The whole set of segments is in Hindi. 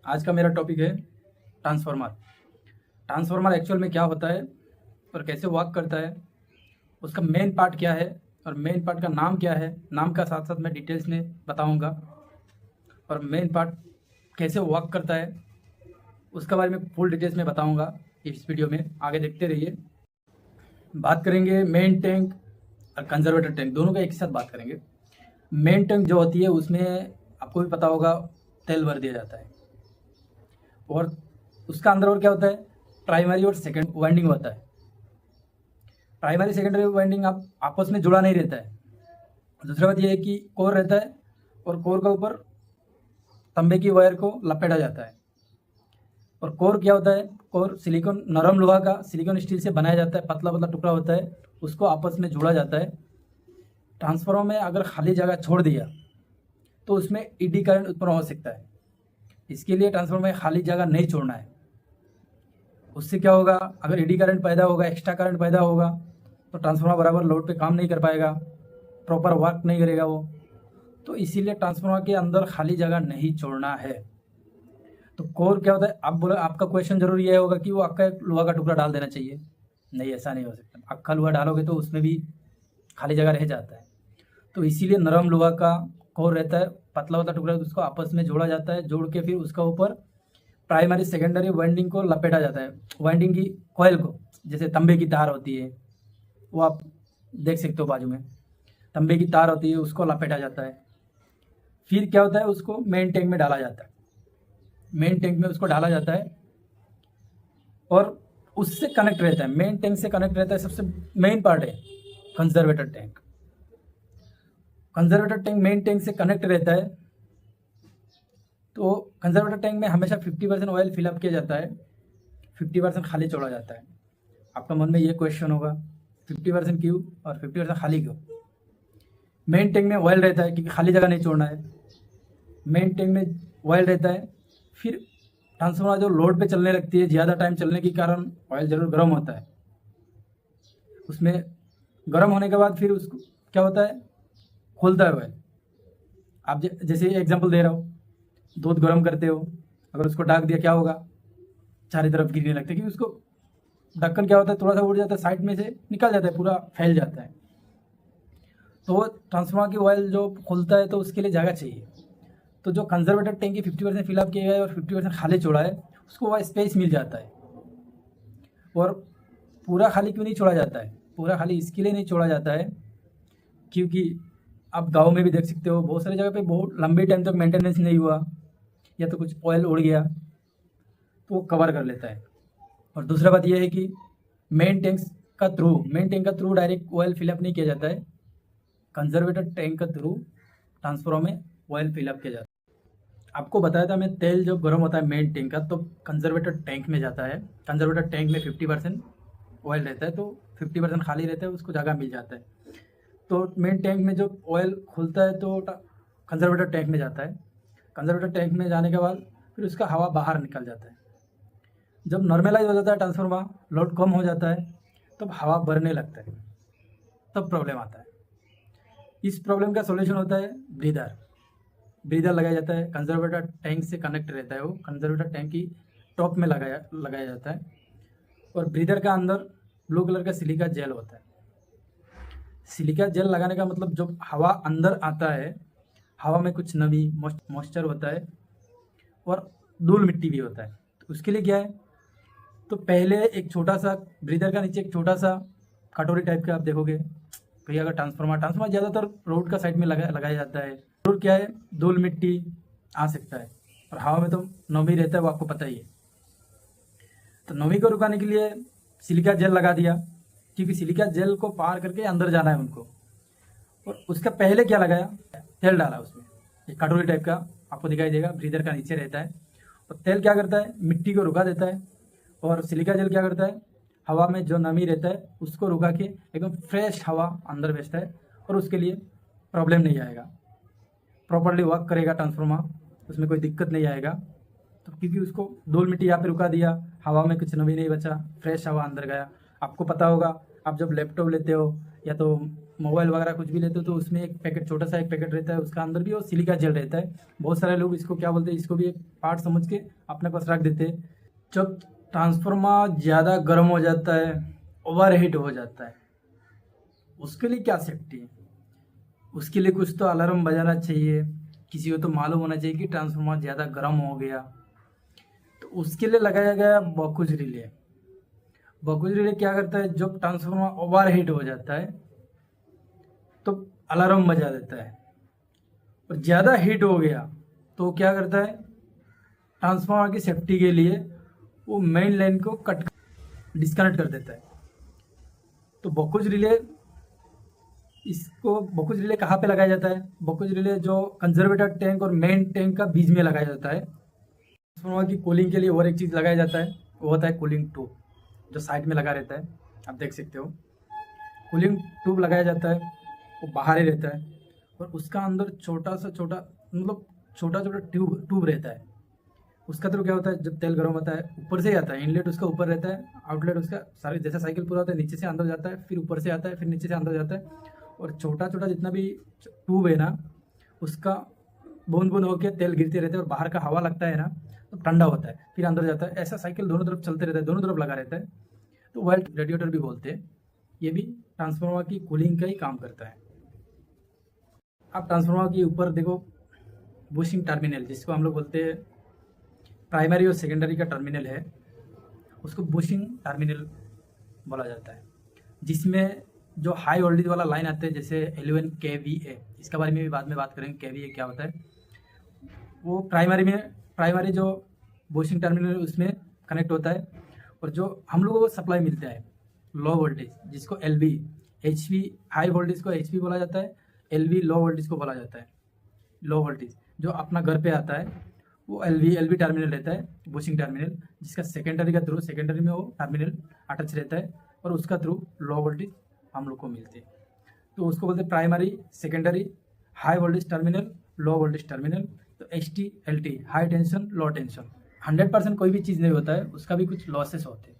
आज का मेरा टॉपिक है ट्रांसफार्मर। ट्रांसफार्मर एक्चुअल में क्या होता है और कैसे वर्क करता है, उसका मेन पार्ट क्या है और मेन पार्ट का नाम क्या है, नाम का साथ साथ मैं डिटेल्स में बताऊंगा। और मेन पार्ट कैसे वर्क करता है उसके बारे में फुल डिटेल्स में बताऊंगा इस वीडियो में। आगे देखते रहिए। बात करेंगे मेन टैंक और कंजर्वेटर टैंक, दोनों का एक साथ बात करेंगे। मेन टैंक जो होती है उसमें आपको भी पता होगा तेल भर दिया जाता है और उसका अंदर और क्या होता है, प्राइमरी और सेकेंड वाइंडिंग होता है। प्राइमरी सेकेंडरी वाइंडिंग आप आपस में जुड़ा नहीं रहता है। दूसरा बात यह है कि कोर रहता है और कोर के ऊपर तंबे की वायर को लपेटा जाता है। और कोर क्या होता है, कोर सिलिकॉन नरम लोहा का सिलिकॉन स्टील से बनाया जाता है, पतला पतला टुकड़ा होता है, उसको आपस में जोड़ा जाता है। ट्रांसफार्मर में अगर खाली जगह छोड़ दिया तो उसमें ईडी करंट उत्पन्न हो सकता है। इसके लिए ट्रांसफार्मर में खाली जगह नहीं छोड़ना है। उससे क्या होगा, अगर ईडी करंट पैदा होगा, एक्स्ट्रा करंट पैदा होगा तो ट्रांसफार्मर बराबर लोड पे काम नहीं कर पाएगा, प्रॉपर वर्क नहीं करेगा वो। तो इसीलिए ट्रांसफार्मर के अंदर खाली जगह नहीं छोड़ना है। तो कोर क्या होता है, आप बोले आपका क्वेश्चन जरूर ये होगा कि वो आपका एक लोहा का टुकड़ा डाल देना चाहिए। नहीं, ऐसा नहीं हो सकता। अक्खा लोहा डालोगे तो उसमें भी खाली जगह रह जाता है। तो इसीलिए नरम लोहा का कोर रहता है, पतला पतला टुकड़ा, उसको आपस में जोड़ा जाता है। जोड़ के फिर उसका ऊपर प्राइमरी सेकेंडरी वाइंडिंग को लपेटा जाता है। वाइंडिंग की कॉइल को, जैसे तंबे की तार होती है, वो आप देख सकते हो बाजू में तंबे की तार होती है, उसको लपेटा जाता है। फिर क्या होता है, उसको मेन टैंक में डाला जाता है। मेन टैंक में उसको डाला जाता है और उससे कनेक्ट रहता है, मेन टैंक से कनेक्ट रहता है। सबसे मेन पार्ट है conservator tank. Conservator tank main tank से कनेक्ट रहता है। तो कंजर्वेटर टैंक में हमेशा 50% ऑयल फिलअप किया जाता है, 50% खाली छोड़ा जाता है। आपका मन में ये क्वेश्चन होगा 50% क्यों और 50% खाली क्यों? मेन टैंक में ऑयल रहता है क्योंकि खाली जगह नहीं छोड़ना है। मेन टैंक में ऑयल रहता है, फिर ट्रांसफार्मर जो लोड पे चलने लगती है, ज़्यादा टाइम चलने के कारण ऑयल जरूर गर्म होता है। उसमें गर्म होने के बाद फिर उसको क्या होता है, खोलता है ऑयल। आप जैसे एग्जांपल दे रहा हूँ, दूध गर्म करते हो, अगर उसको ढक दिया क्या होगा, चारों तरफ गिरने लगता है। क्योंकि उसको ढक्कन क्या होता है, थोड़ा सा उड़ जाता है, साइड में से निकल जाता है, पूरा फैल जाता है। तो ट्रांसफार्मर की ऑयल जो खोलता है तो उसके लिए जगह चाहिए। तो जो कंजर्वेटर टैंक की 50% फिलअप किया है और 50% खाली छोड़ा है, उसको वह स्पेस मिल जाता है। और पूरा खाली क्यों नहीं छोड़ा जाता है, पूरा खाली इसके लिए नहीं छोड़ा जाता है क्योंकि आप गाँव में भी देख सकते हो, बहुत सारी जगह पे बहुत लंबे टाइम तक मेंटेनेंस नहीं हुआ या तो कुछ ऑयल उड़ गया तो वो कवर कर लेता है। और दूसरा बात यह है कि मेन टैंक का थ्रू डायरेक्ट ऑयल फिलअप नहीं किया जाता है। कंजर्वेटर टैंक का थ्रू ट्रांसफार्मर में ऑयल फिलअप किया जाता है। आपको बताया था मैं, तेल जब गर्म होता है मेन टैंक का तो कंजर्वेटर टैंक में जाता है। कंजर्वेटर टैंक में 50% ऑयल रहता है तो 50% खाली रहता है, उसको जगह मिल जाता है। तो मेन टैंक में जो ऑयल खुलता है तो कंजर्वेटर टैंक में जाता है। कंजर्वेटर टैंक में जाने के बाद फिर उसका हवा बाहर निकल जाता है। जब नॉर्मलाइज हो जाता है ट्रांसफार्मर, लोड कम हो जाता है, तब हवा भरने लगता है, तब प्रॉब्लम आता है। इस प्रॉब्लम का सॉल्यूशन होता है ब्रीदर लगाया जाता है। कंजर्वेटर टैंक से कनेक्ट रहता है, वो कंजर्वेटर टैंक की टॉप में लगाया जाता है। और ब्रीदर का अंदर ब्लू कलर का सिलिका जेल होता है। सिलिका जेल लगाने का मतलब जब हवा अंदर आता है, हवा में कुछ नमी मॉइस्चर होता है और धूल मिट्टी भी होता है। तो उसके लिए क्या है, तो पहले एक छोटा सा ब्रीदर का नीचे एक छोटा सा कटोरी टाइप का आप देखोगे कहीं, अगर ट्रांसफार्मर ज़्यादातर रोड का साइड में लगाया जाता है। रोड क्या है, धूल मिट्टी आ सकता है और हवा में तो नमी रहता है, वो आपको पता ही है। तो नमी को रुकाने के लिए सिलिका जेल लगा दिया, क्योंकि सिलिका जेल को पार करके अंदर जाना है उनको। और उसका पहले क्या लगाया, तेल डाला उसमें, एक कटोरी टाइप का आपको दिखाई देगा, ब्रीदर का नीचे रहता है। और तेल क्या करता है, मिट्टी को रुका देता है। और सिलिका जेल क्या करता है, हवा में जो नमी रहता है उसको रुका के एकदम फ्रेश हवा अंदर भेजता है और उसके लिए प्रॉब्लम नहीं आएगा, प्रॉपरली वर्क करेगा ट्रांसफार्मर, उसमें कोई दिक्कत नहीं आएगा। तो क्योंकि उसको धूल मिट्टी यहाँ पे रुका दिया, हवा में कुछ नमी नहीं बचा, फ्रेश हवा अंदर गया। आपको पता होगा, आप जब लैपटॉप लेते हो या तो मोबाइल वगैरह कुछ भी लेते हो तो उसमें एक पैकेट, छोटा सा एक पैकेट रहता है, उसका अंदर भी वो सिलिका जेल रहता है। बहुत सारे लोग इसको क्या बोलते हैं, इसको भी एक पार्ट समझ के अपने पास रख देते हैं। जब ट्रांसफार्मर ज़्यादा गर्म हो जाता है, ओवर हीट हो जाता है, उसके लिए क्या सेफ्टी है? उसके लिए कुछ तो अलार्म बजाना चाहिए, किसी को तो मालूम होना चाहिए कि ट्रांसफार्मर ज़्यादा गर्म हो गया। तो उसके लिए लगाया गया बॉकुज रिले। बॉकुज रिले क्या करता है, जब ट्रांसफार्मर ओवर हीट हो जाता है तो अलार्म बजा देता है, और ज़्यादा हीट हो गया तो क्या करता है, ट्रांसफार्मर की सेफ्टी के लिए वो मेन लाइन को डिस्कनेक्ट कर देता है। तो बॉकुज रिले, इसको बॉकुज रिले कहाँ पे लगाया जाता है? बॉकुज रिले जो कंजर्वेटर टैंक और मेन टैंक का बीच में लगाया जाता है। ट्रांसफार्मर की कूलिंग के लिए और एक चीज़ लगाया जाता है, वो होता है कूलिंग ट्यूब, जो साइड में लगा रहता है, आप देख सकते हो। कूलिंग ट्यूब लगाया जाता है, वो बाहर ही रहता है, और उसका अंदर छोटा छोटा ट्यूब रहता है। उसका थ्रू क्या होता है, जब तेल गर्म होता है ऊपर से ही आता है, इनलेट उसका ऊपर रहता है, आउटलेट उसका सारे जैसा साइकिल पूरा होता है, नीचे से अंदर जाता है, फिर ऊपर से आता है, फिर नीचे से अंदर जाता है। और छोटा छोटा जितना भी ट्यूब है ना, उसका बूंद बूंद होकर तेल गिरते रहते हैं, और बाहर का हवा लगता है ना तो ठंडा होता है, फिर अंदर जाता है। ऐसा साइकिल दोनों तरफ चलते रहता है, दोनों तरफ लगा रहता है। तो ऑयल रेडिएटर भी बोलते हैं, ये भी ट्रांसफार्मर की कूलिंग का ही काम करता है। आप ट्रांसफार्मर के ऊपर देखो, बुशिंग टर्मिनल, जिसको हम लोग बोलते हैं प्राइमरी और सेकेंडरी का टर्मिनल है, उसको बुशिंग टर्मिनल बोला जाता है। जिसमें जो हाई वोल्टेज वाला लाइन आते हैं, जैसे 11 kVA, इसके बारे में भी बाद में बात करेंगे kVA क्या होता है। वो प्राइमरी जो बुशिंग टर्मिनल उसमें कनेक्ट होता है, और जो हम लोगों को सप्लाई मिलता है लो वोल्टेज, जिसको LV, HP हाई वोल्टेज को HP बोला जाता है, LV लो वोल्टेज को बोला जाता है। लो वोल्टेज जो अपना घर पे आता है वो LV टर्मिनल रहता है, बुशिंग टर्मिनल, जिसका सेकेंडरी में वो टर्मिनल अटैच रहता है, और उसका थ्रू लो वोल्टेज हम लोग को मिलते हैं। तो उसको बोलते हैं primary, secondary, high voltage terminal, low voltage terminal. तो HT LT, हाई टेंशन लो टेंशन। 100% कोई भी चीज़ नहीं होता है, उसका भी कुछ लॉसेस होते हैं।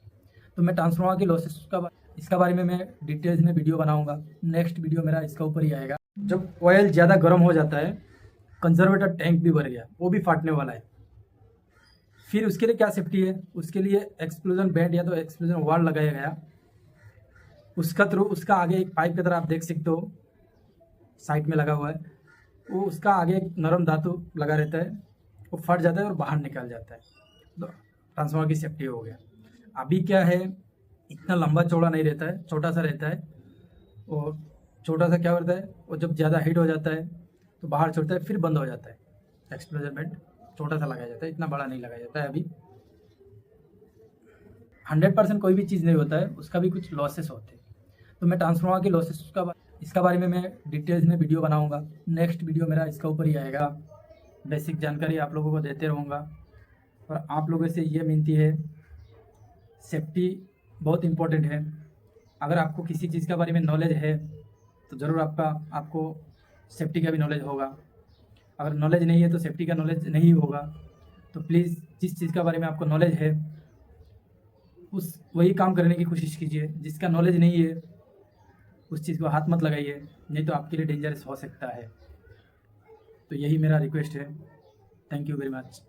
तो मैं ट्रांसफार्मर के लॉसेस इसका बारे में मैं डिटेल्स में वीडियो बनाऊंगा। नेक्स्ट वीडियो मेरा इसका ऊपर ही आएगा। जब ऑयल ज़्यादा गर्म हो जाता है, कंजर्वेटर टैंक भी भर गया, वो भी फाटने वाला है, फिर उसके लिए क्या सेफ्टी है? उसके लिए एक्सप्लोजन बैंड या तो एक्सप्लोजन वाल लगाया गया। उसका थ्रू उसका आगे एक पाइप की तरह आप देख सकते हो, साइड में लगा हुआ है, वो उसका आगे एक नरम धातु लगा रहता है, वो फट जाता है और बाहर निकल जाता है। तो ट्रांसफार्मर की सेफ्टी हो गया। अभी क्या है, इतना लंबा चौड़ा नहीं रहता है, छोटा सा रहता है, और छोटा सा क्या होता है, वो जब ज़्यादा हीट हो जाता है तो बाहर छोड़ता है, फिर बंद हो जाता है। एक्सप्लोजर बेंट छोटा सा लगाया जाता है, इतना बड़ा नहीं लगाया जाता है। अभी 100% कोई भी चीज़ नहीं होता है, उसका भी कुछ लॉसेस होते हैं। तो मैं ट्रांसफार्मर के लॉसेस इसका बारे में मैं डिटेल्स में वीडियो बनाऊंगा। नेक्स्ट वीडियो मेरा इसका ऊपर ही आएगा। बेसिक जानकारी आप लोगों को देते रहूँगा, और आप लोगों से ये विनती है, सेफ्टी बहुत इम्पोर्टेंट है। अगर आपको किसी चीज़ के बारे में नॉलेज है तो ज़रूर आपको सेफ्टी का भी नॉलेज होगा। अगर नॉलेज नहीं है तो सेफ्टी का नॉलेज नहीं होगा। तो प्लीज़ जिस चीज़ के बारे में आपको नॉलेज है वही काम करने की कोशिश कीजिए। जिसका नॉलेज नहीं है उस चीज़ को हाथ मत लगाइए, नहीं तो आपके लिए डेंजरस हो सकता है। तो यही मेरा रिक्वेस्ट है। Thank you very much.